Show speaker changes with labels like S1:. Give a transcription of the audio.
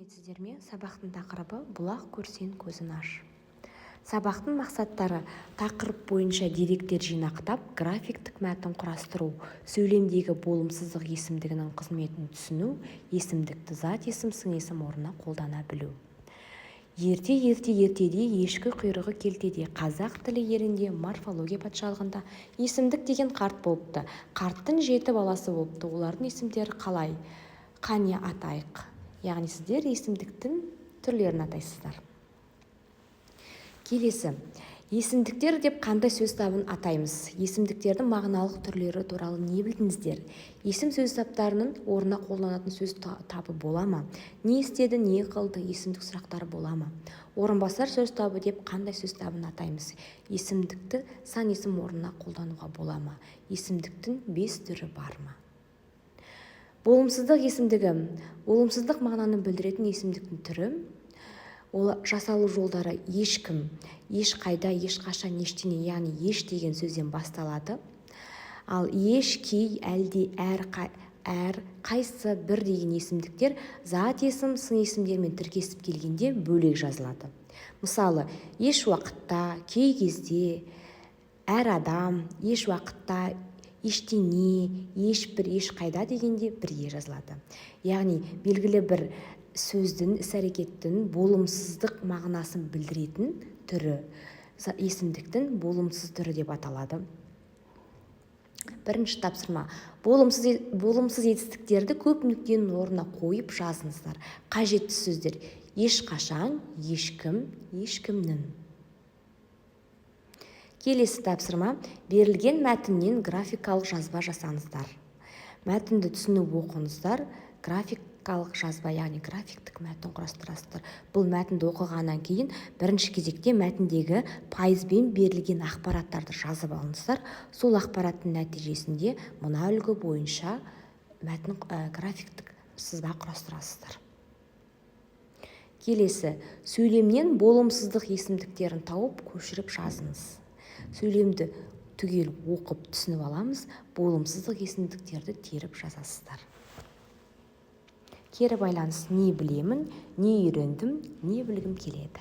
S1: сәлеметсіздер ме? Сабақтың тақырыбы «Бұлақ көрсең көзін аш». Сабақтың мақсаттары: тақырып бойынша деректер жинақтап, графиктік мәтін құрастыру, сөйлемдегі болымсыздық есімдігінің қызметін түсіну, есімдікті зат есім, сын есім орнына қолдана білу. Ертеде ешкі құйрығы келтеде. Қазақ тілі елінде морфология патшалығында есімдік деген қарт болыпты. Қарттың 7 баласы болыпты. Олардың есімдері қалай? Қане атайық. Яғни сіздер есімдіктің түрлерін атайсыздар. Келесі. Есімдіктер деп қандай сөз табын атаймыз? Есімдіктердің мағыналық түрлері туралы не білдіңіздер? Есім сөз таптарының орнына қолданатын сөз табы бола ма? Не істеді, не қылды? Есімдік сұрақтары бола ма? Орынбасар сөз табы деп қандай сөз табын атаймыз? Есімдікті сан есім орнына қолдануға бола ма? Есімдіктің 5 түрі бар ма? Болымсыздық есімдігі. Болымсыздық мағынаны білдіретін есімдіктің түрі. Ол жасалу жолдары: ешкім, ешқайда, ешқашан, ештеңе, яғни еш деген сөзден басталады. Ал еш, кей, әлде, әр, қайсы, бір деген есімдіктер зат есім, сын есімдермен тіркесіп келгенде бөлек жазылады. Мысалы, еш уақытта, кей кезде, әр адам, еш уақытта, ештеңе, ешбір, ешқайда дегенде бірге жазылады. Яғни белгілі бір сөздің, іс-әрекеттің болымсыздық мағынасын білдіретін түрі есімдіктің болымсыз түрі деп аталады. Бірінші тапсырма: болымсыз етістіктерді көп нүктенің орнына қойып жазыңыздар. Қажетті сөздер: ешқашан, ешкім, ешкімнің. Келесі тапсырма: берілген мәтіннен графикалық жазба жасаңыздар. Мәтінді түсініп оқыңыздар. Графикалық жазба, яғни графиктік мәтін құрастырасыздар. Бұл мәтінді оқығаннан кейін бірінші кезекте мәтіндегі пайызбен берілген ақпараттарды жазып алыңыздар. Сол ақпараттың нәтижесінде мына үлгі бойынша мәтін графиктік сызба құрастырасыздар. Келесі: сөйлемнен болымсыздық есімдіктерін тауып көшіріп жазыңыз. Сөйлемді түгел оқып түсініп аламыз, болымсыздық есімдіктерді теріп жазасыздар. Кері байланыс: не білемін, не үйрендім, не білгім келеді.